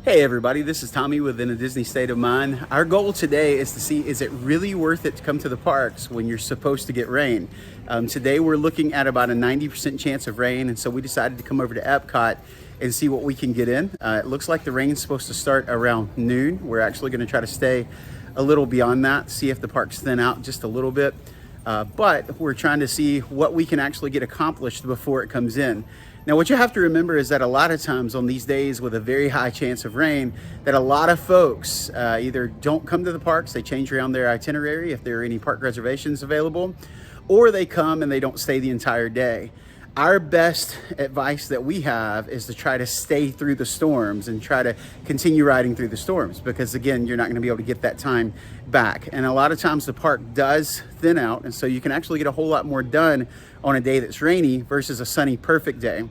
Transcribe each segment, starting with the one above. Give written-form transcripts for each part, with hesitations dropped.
Hey everybody, this is Tommy within a Disney State of Mind. Our goal today is to see, is it really worth it to come to the parks when you're supposed to get rain? Today we're looking at about a 90% chance of rain, and so we decided to come over to Epcot and see what we can get in. It looks like the rain's supposed to start around noon. We're actually going to try to stay a little beyond that, see if the parks thin out just a little bit. But we're trying to see what we can actually get accomplished before it comes in. Now, what you have to remember is that a lot of times on these days with a very high chance of rain, that a lot of folks either don't come to the parks, they change around their itinerary if there are any park reservations available, or they come and they don't stay the entire day. Our best advice that we have is to try to stay through the storms and try to continue riding through the storms, because again, you're not going to be able to get that time back. And a lot of times the park does thin out, and so you can actually get a whole lot more done on a day that's rainy versus a sunny, perfect day.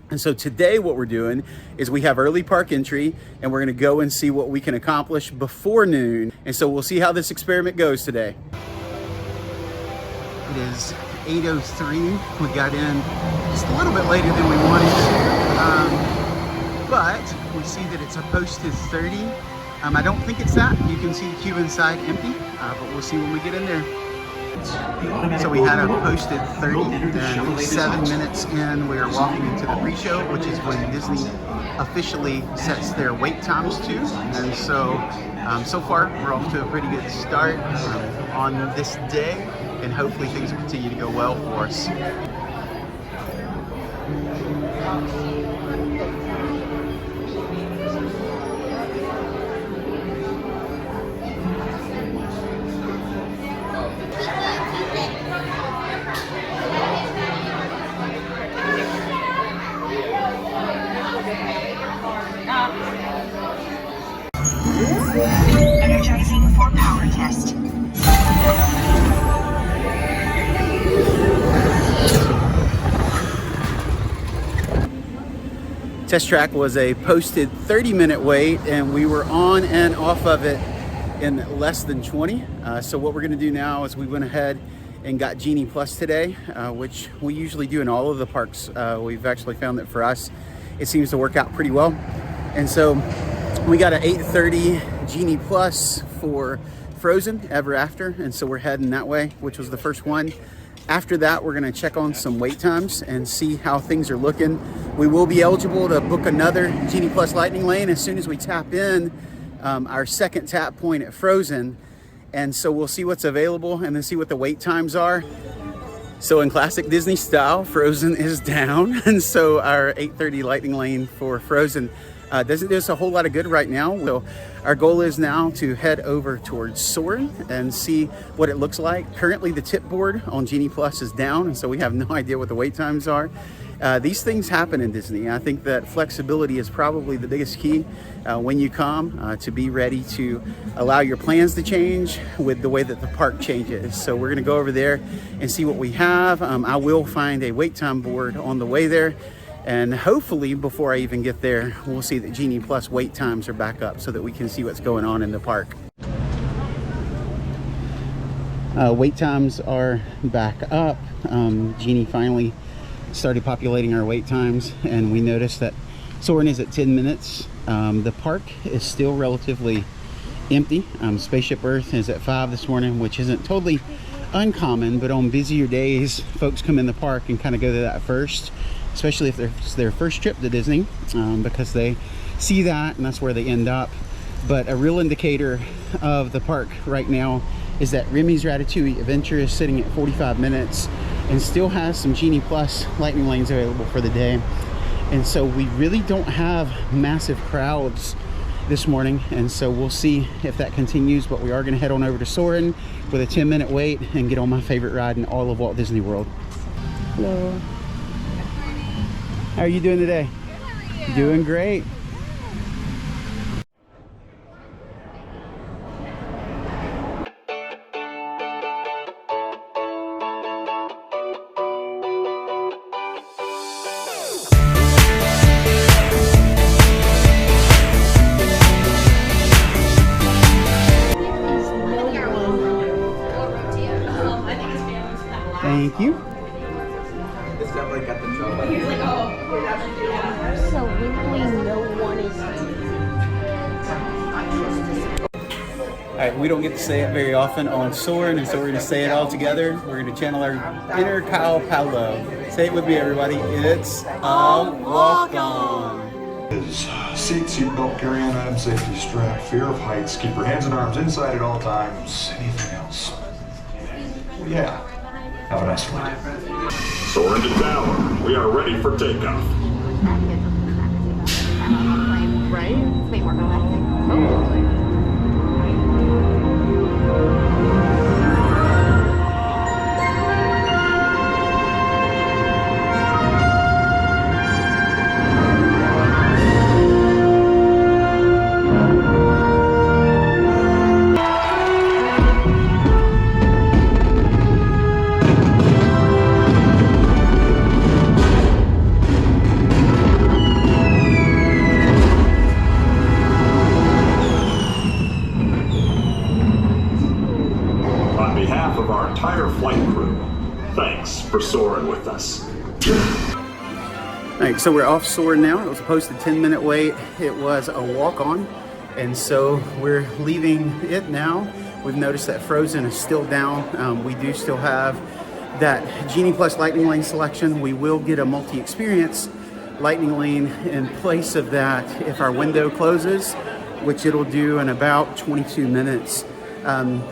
And so today what we're doing is we have early park entry, and we're going to go and see what we can accomplish before noon. And so we'll see how this experiment goes today. It is 8:03. We got in just a little bit later than we wanted to, but we see that it's a posted 30. I don't think it's that. You can see the queue inside empty, but we'll see when we get in there. So we had a posted 30, and 7 minutes in, we are walking into the pre-show, which is when Disney officially sets their wait times to. And so, so far, we're off to a pretty good start on this day, and hopefully things will continue to go well for us. Energizing for power test. Test track was a posted 30-minute wait, and we were on and off of it in less than 20. So what we're going to do now is we went ahead and got Genie Plus today, which we usually do in all of the parks. We've actually found that for us, it seems to work out pretty well. And so we got an 8:30 Genie Plus for Frozen Ever After, and so we're heading that way, which was the first one. After that, we're going to check on some wait times and see how things are looking. We will be eligible to book another Genie Plus Lightning Lane as soon as we tap in our second tap point at Frozen. And so we'll see what's available and then see what the wait times are. So in classic Disney style, Frozen is down. And so our 8:30 Lightning Lane for Frozen doesn't do us a whole lot of good right now. So our goal is now to head over towards Soarin' and see what it looks like. Currently the tip board on Genie Plus is down, and so we have no idea what the wait times are. These things happen in Disney. I think that flexibility is probably the biggest key when you come, to be ready to allow your plans to change with the way that the park changes. So we're gonna go over there and see what we have. I will find a wait time board on the way there. And hopefully before I even get there, we'll see that Genie Plus wait times are back up so that we can see what's going on in the park. Wait times are back up. Genie finally started populating our wait times, and we noticed that Soarin' is at 10 minutes. The park is still relatively empty. Spaceship Earth is at 5 this morning, which isn't totally uncommon, but on busier days, folks come in the park and kind of go to that first, especially if it's their first trip to Disney, because they see that and that's where they end up. But a real indicator of the park right now is that Remy's Ratatouille Adventure is sitting at 45 minutes and still has some Genie Plus Lightning Lanes available for the day. And so we really don't have massive crowds this morning, and so we'll see if that continues. But we are going to head on over to Soarin' with a 10-minute wait and get on my favorite ride in all of Walt Disney World. Hello. How are you doing today? Good, how are you? Doing great. Thank you. It's definitely got the trouble. He's like, oh, So weirdly, no one is All right, we don't get to say it very often on Soarin', and so we're going to say it all together. We're going to channel our inner Kyle Paolo. Say it with me, everybody. It's a walk-on. Seat, seatbelt, carry-on item, safety strap, fear of heights, keep your hands and arms inside at all times. Anything else? Well, yeah. Have a nice flight. Soarin' to tower. We are ready for takeoff. Right? It's way more relaxing. Totally. Thanks for soaring with us. All right, so we're off Soarin' now. It was a posted 10-minute wait. It was a walk-on, and so we're leaving it now. We've noticed that Frozen is still down. We do still have that Genie Plus Lightning Lane selection. We will get a multi-experience Lightning Lane in place of that if our window closes, which it'll do in about 22 minutes.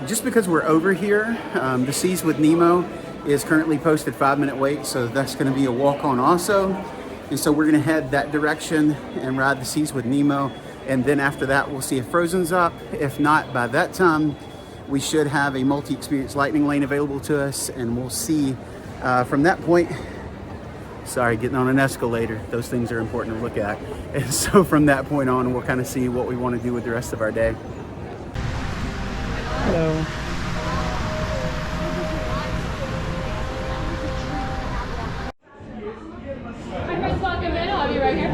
Just because we're over here, the Seas with Nemo is currently posted 5-minute wait, so that's going to be a walk-on also. And so we're going to head that direction and ride the Seas with Nemo, and then after that we'll see if Frozen's up. If not, by that time we should have a multi-experience Lightning Lane available to us, and we'll see from that point. Sorry, getting on an escalator, those things are important to look at. And so from that point on, we'll kind of see what we want to do with the rest of our day. Hello. My friend's walking in. I'll be right here.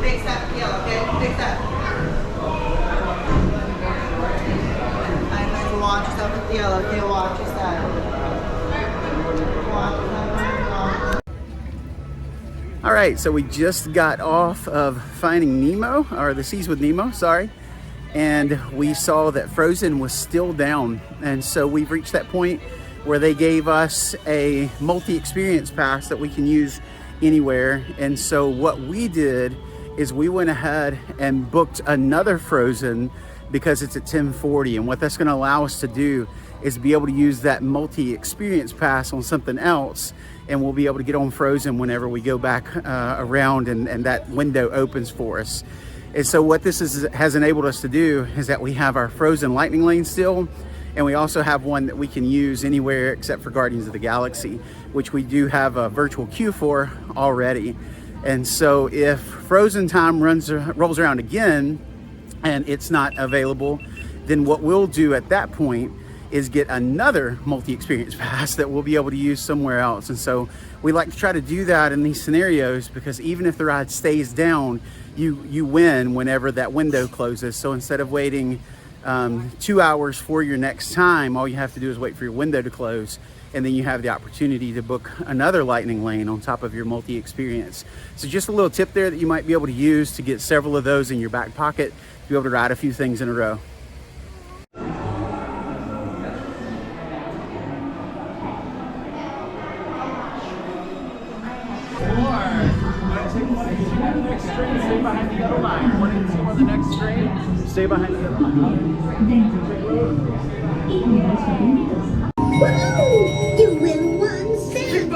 Fix that peel, okay? Fix that. I'm going to watch yourself with the yellow, okay? Watch yourself. All right, so we just got off of Finding Nemo, or the Seas with Nemo, sorry. And we saw that Frozen was still down. And so we've reached that point where they gave us a multi-experience pass that we can use anywhere. And so what we did is we went ahead and booked another Frozen because it's at 10:40, and what that's going to allow us to do is be able to use that multi-experience pass on something else, and we'll be able to get on Frozen whenever we go back around and that window opens for us. And so what this has enabled us to do is that we have our Frozen Lightning Lane still, and we also have one that we can use anywhere except for Guardians of the Galaxy, which we do have a virtual queue for already. And so if Frozen time rolls around again and it's not available, then what we'll do at that point is get another multi-experience pass that we'll be able to use somewhere else. And so we like to try to do that in these scenarios, because even if the ride stays down, you win whenever that window closes. So instead of waiting 2 hours for your next time, all you have to do is wait for your window to close, and then you have the opportunity to book another Lightning Lane on top of your multi-experience. So just a little tip there that you might be able to use to get several of those in your back pocket to be able to ride a few things in a row. Stay behind the yellow line. 1 and 2 on the next string. Stay behind the yellow line. Woo! You win one cent!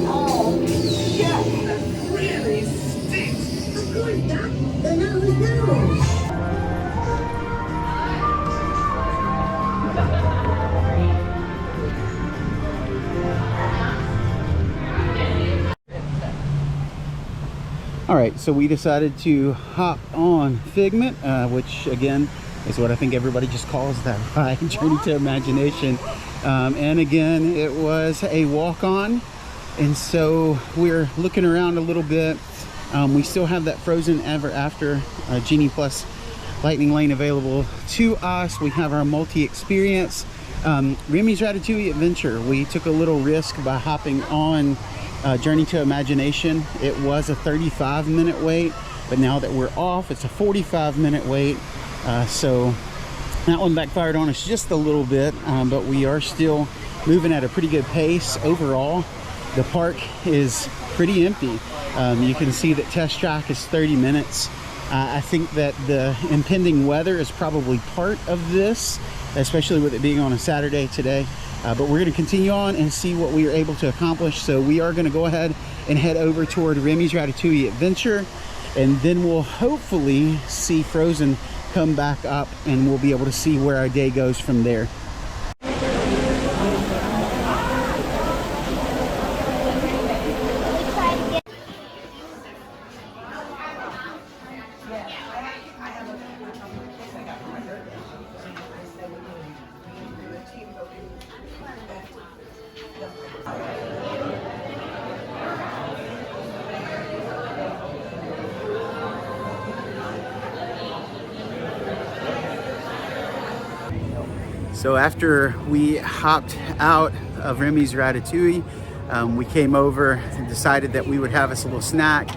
Oh, yes, that really stinks. Of course, Doc. The nose knows. All right, so we decided to hop on Figment, which again is what I think everybody just calls that ride, Journey to Imagination. And again, it was a walk-on. And so we're looking around a little bit. We still have that Frozen Ever After Genie Plus Lightning Lane available to us. We have our multi-experience Remy's Ratatouille Adventure. We took a little risk by hopping on Journey to Imagination. It was a 35-minute wait, but now that we're off, it's a 45-minute wait. So that one backfired on us just a little bit, but we are still moving at a pretty good pace. Overall, the park is pretty empty. You can see that Test Track is 30 minutes. I think that the impending weather is probably part of this, especially with it being on a Saturday today. But we're going to continue on and see what we are able to accomplish. So we are going to go ahead and head over toward Remy's Ratatouille Adventure, and then we'll hopefully see Frozen come back up, and we'll be able to see where our day goes from there. So after we hopped out of Remy's Ratatouille, we came over and decided that we would have us a little snack.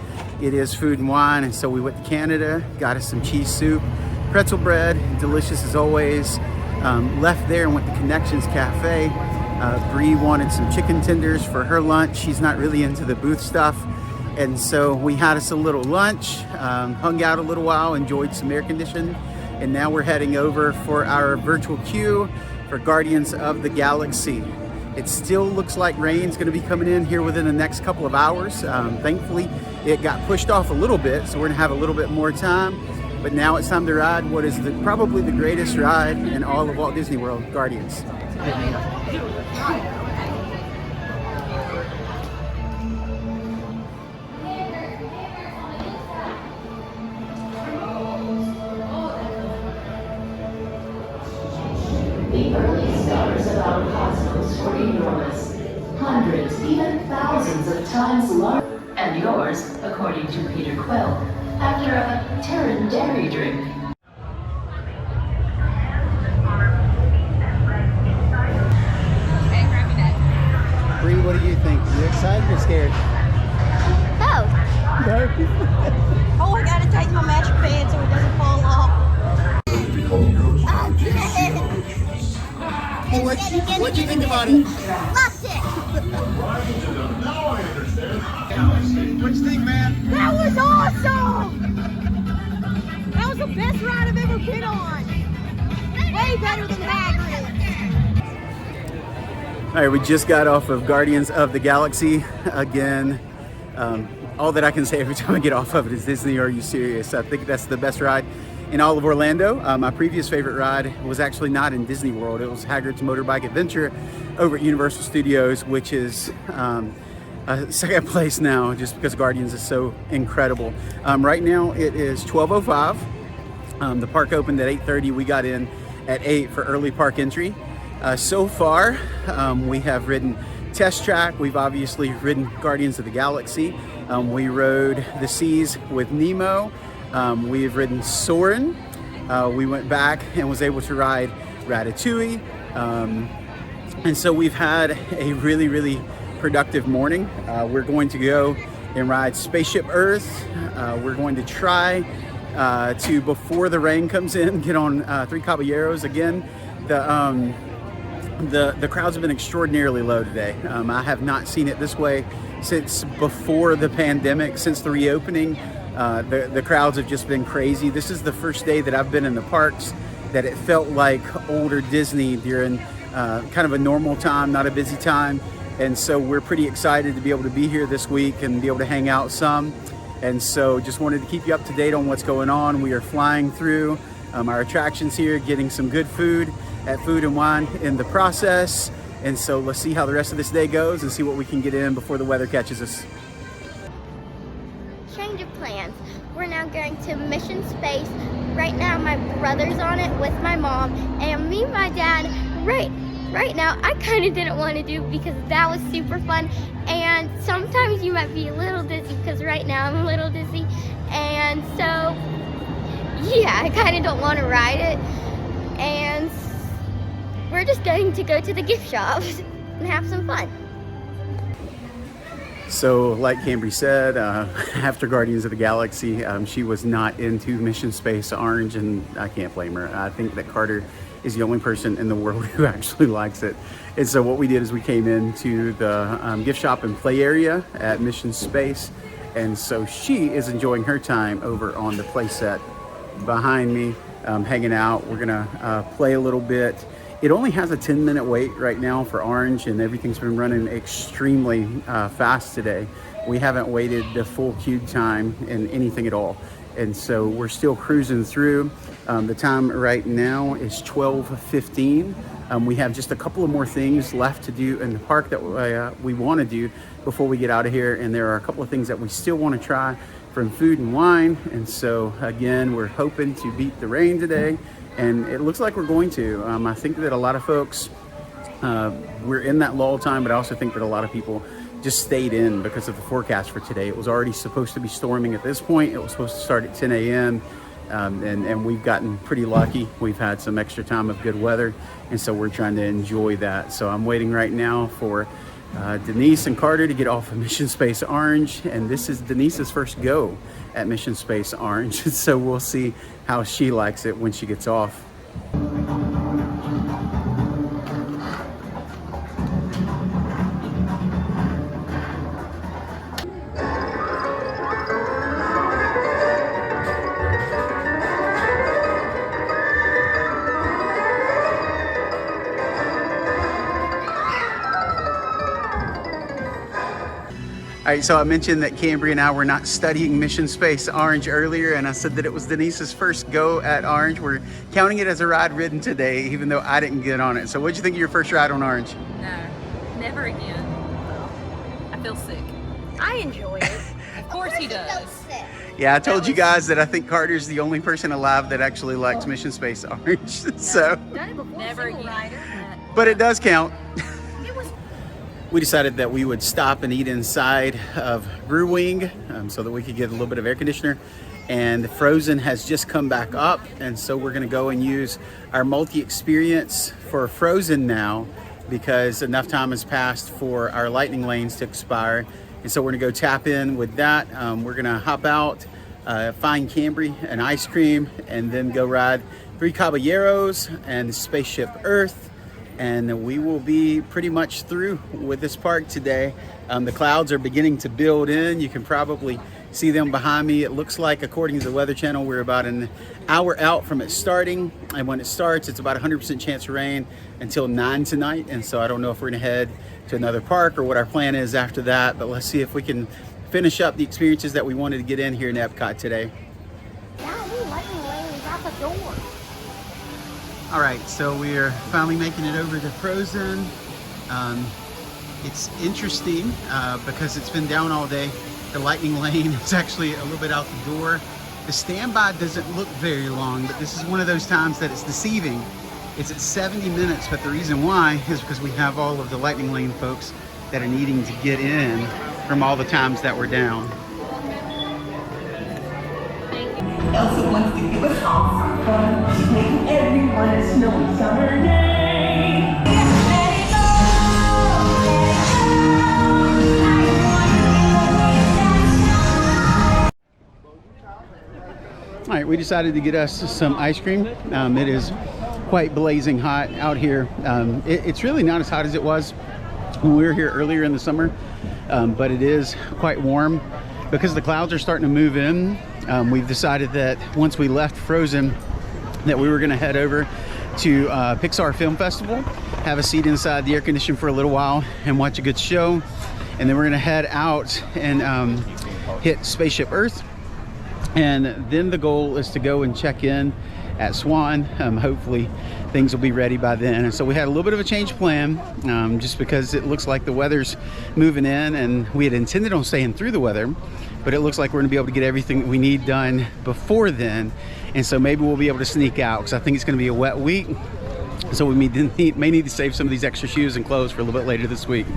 It is Food and Wine, and so we went to Canada, got us some cheese soup, pretzel bread, delicious as always. Left there and went to Connections Cafe. Bree wanted some chicken tenders for her lunch. She's not really into the booth stuff. And so we had us a little lunch, hung out a little while, enjoyed some air conditioning. And now we're heading over for our virtual queue for Guardians of the Galaxy. It still looks like rain's gonna be coming in here within the next couple of hours. Thankfully, it got pushed off a little bit, so we're gonna have a little bit more time. But now it's time to ride what is probably the greatest ride in all of Walt Disney World, Guardians. The early stars of our cosmos were enormous, hundreds, even thousands of times larger, and yours, according to Peter Quill, after a Terran dairy drink. Bree, what do you think? Are you excited or scared? Both. Oh, I gotta tighten my magic band so it doesn't fall off. What do you think about it? Loved it. What do you think, man? That was awesome! That was the best ride I've ever been on. Way better than Hagrid. All right, we just got off of Guardians of the Galaxy. Again, all that I can say every time I get off of it is, Disney, are you serious? I think that's the best ride in all of Orlando. My previous favorite ride was actually not in Disney World. It was Hagrid's Motorbike Adventure over at Universal Studios, which is second place now just because Guardians is so incredible. Right now it is 12:05. The park opened at 8:30. We got in at 8 for early park entry. So far, we have ridden Test Track. We've obviously ridden Guardians of the Galaxy. We rode the Seas with Nemo. We've ridden Soarin'. We went back and was able to ride Ratatouille. And so we've had a really, really productive morning. We're going to go and ride Spaceship Earth. We're going to try to, before the rain comes in, get on Three Caballeros. Again, the crowds have been extraordinarily low today. I have not seen it this way since before the pandemic, since the reopening. The crowds have just been crazy. This is the first day that I've been in the parks that it felt like older Disney during kind of a normal time, not a busy time. And so we're pretty excited to be able to be here this week and be able to hang out some. And so just wanted to keep you up to date on what's going on. We are flying through our attractions here, getting some good food at Food and Wine in the process. And so let's see how the rest of this day goes and see what we can get in before the weather catches us. Change of plans. We're now going to Mission Space. Right now my brother's on it with my mom, and me and my dad, right right now I kind of didn't want to do because that was super fun, and sometimes you might be a little dizzy because right now I'm a little dizzy, and so yeah, I kind of don't want to ride it, and we're just going to go to the gift shop and have some fun. So like Cambry said, after Guardians of the Galaxy, she was not into Mission Space Orange, and I can't blame her. I think that Carter is the only person in the world who actually likes it. And so what we did is we came into the gift shop and play area at Mission Space, and so she is enjoying her time over on the play set behind me, hanging out. We're gonna play a little bit. It only has a 10-minute wait right now for Orange, and everything's been running extremely fast today. We haven't waited the full queue time in anything at all. And so we're still cruising through. The time right now is 12:15. We have just a couple of more things left to do in the park that we want to do before we get out of here. And there are a couple of things that we still want to try from food and wine. And so again, we're hoping to beat the rain today. And it looks like we're going to. I think that a lot of folks, we're in that lull time, but I also think that a lot of people just stayed in because of the forecast for today. It was already supposed to be storming at this point. It was supposed to start at 10 a.m. And we've gotten pretty lucky. We've had some extra time of good weather, and so we're trying to enjoy that. So I'm waiting right now for Denise and Carter to get off of Mission Space Orange, and this is Denise's first go at Mission Space Orange. So we'll see how she likes it when she gets off. All right, so I mentioned that Cambry and I were not studying Mission Space Orange earlier, and I said that it was Denise's first go at Orange. We're counting it as a ride ridden today, even though I didn't get on it. So what'd you think of your first ride on Orange? No, never again. I feel sick. I enjoy it. Of course he does. Yeah, I told you guys that I think Carter's the only person alive that actually likes Mission Space Orange. So Never again. but it does count. We decided that we would stop and eat inside of Brewing so that we could get a little bit of air conditioner. And Frozen has just come back up, and so we're gonna go and use our multi-experience for Frozen now because enough time has passed for our lightning lanes to expire. And so we're gonna go tap in with that. We're gonna hop out, find Cambry an ice cream, and then go ride Three Caballeros and Spaceship Earth. And we will be pretty much through with this park today. The clouds are beginning to build in. You can probably see them behind me. It looks like, according to the Weather Channel, we're about an hour out from it starting. And when it starts, it's about 100% chance of rain until 9 tonight. And so I don't know if we're gonna head to another park or what our plan is after that, but let's see if we can finish up the experiences that we wanted to get in here in Epcot today. All right, so we are finally making it over to Frozen. It's interesting because it's been down all day. The lightning lane is actually a little bit out the door. The standby doesn't look very long, but this is one of those times that it's deceiving. It's at 70 minutes, but the reason why is because we have all of the lightning lane folks that are needing to get in from all the times that we're down. Elsa wants to give us all some fun. She's making everyone a snowy summer day. Let it All right, we decided to get us some ice cream. It is quite blazing hot out here. It's really not as hot as it was when we were here earlier in the summer, but it is quite warm. Because the clouds are starting to move in, we've decided that once we left Frozen, that we were gonna head over to Pixar Film Festival, have a seat inside the air conditioner for a little while and watch a good show. And then we're gonna head out and hit Spaceship Earth. And then the goal is to go and check in at Swan. Hopefully things will be ready by then. And so we had a little bit of a change plan just because it looks like the weather's moving in, and we had intended on staying through the weather, but it looks like we're gonna be able to get everything that we need done before then. And so maybe we'll be able to sneak out because I think it's gonna be a wet week. So we may need to save some of these extra shoes and clothes for a little bit later this week.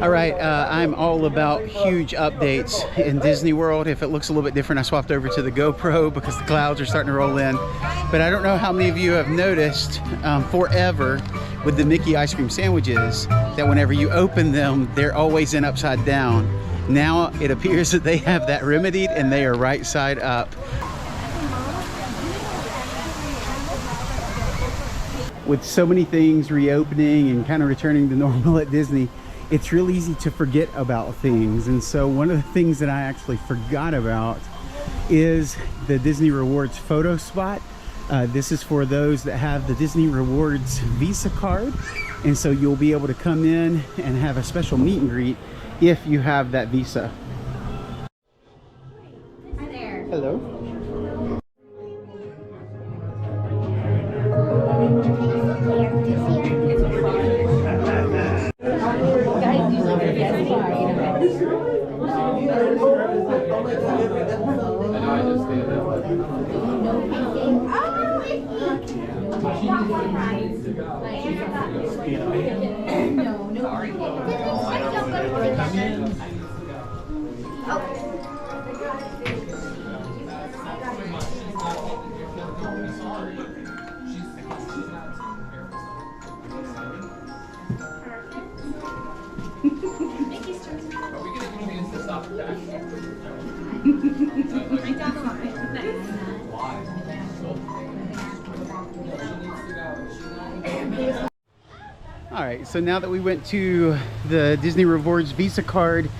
All right, I'm all about huge updates in Disney World. If it looks a little bit different, I swapped over to the GoPro because the clouds are starting to roll in. But I don't know how many of you have noticed forever with the Mickey ice cream sandwiches that whenever you open them, they're always in upside down. Now it appears that they have that remedied and they are right side up. With so many things reopening and kind of returning to normal at Disney, it's real easy to forget about things. And so one of the things that I actually forgot about is the Disney Rewards photo spot. This is for those that have the Disney Rewards Visa card. And so you'll be able to come in and have a special meet and greet if you have that Visa. Hi there. Hello. All right, so now that we went to the Disney Rewards Visa card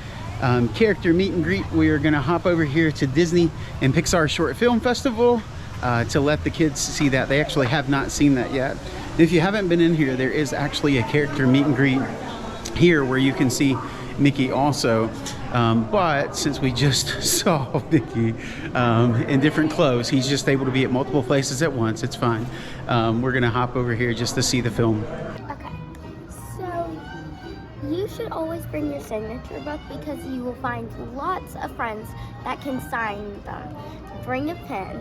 character meet and greet, we are gonna hop over here to Disney and Pixar Short Film Festival to let the kids see that. They actually have not seen that yet. If you haven't been in here, there is actually a character meet and greet here where you can see Mickey also. But since we just saw Mickey in different clothes, he's just able to be at multiple places at once. It's fine. We're gonna hop over here just to see the film. Okay, so you should always bring your signature book because you will find lots of friends that can sign them. Bring a pen.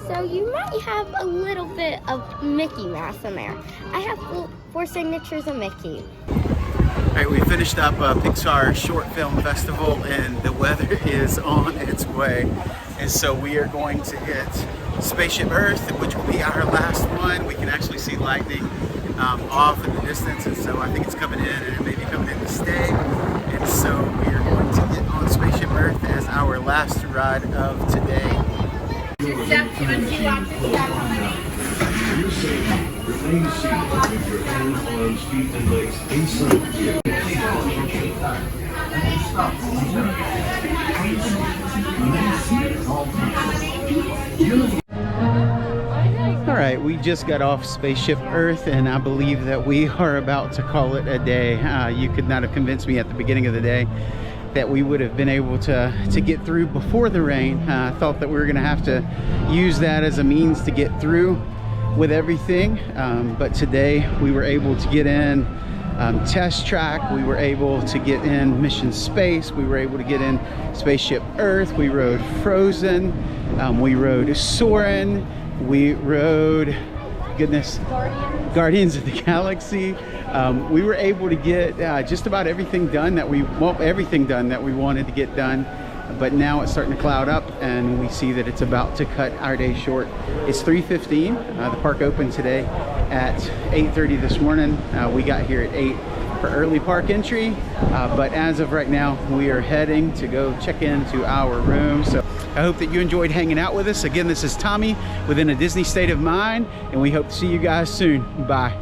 So you might have a little bit of Mickey Mouse in there. I have 4 signatures of Mickey. All right, we finished up Pixar Short Film Festival and the weather is on its way. And so we are going to hit Spaceship Earth, which will be our last one. We can actually see lightning off in the distance, and so I think it's coming in and it may be coming in to stay. And so we are going to get on Spaceship Earth as our last ride of today. Remain seated with your hands, arms, feet, and legs inside you. All right, we just got off Spaceship Earth, and I believe that we are about to call it a day. You could not have convinced me at the beginning of the day that we would have been able to get through before the rain. I thought that we were gonna have to use that as a means to get through with everything, but today we were able to get in Test Track, we were able to get in Mission Space, we were able to get in Spaceship Earth, we rode Frozen, we rode Soarin', we rode, goodness, Guardians of the Galaxy. We were able to get just about everything done that we wanted to get done. But now it's starting to cloud up and we see that it's about to cut our day short. It's 3:15. The park opened today at 8:30 this morning. We got here at 8 for early park entry. But as of right now, we are heading to go check into our room. So I hope that you enjoyed hanging out with us. Again, this is Tommy within a Disney State of Mind, and we hope to see you guys soon. Bye.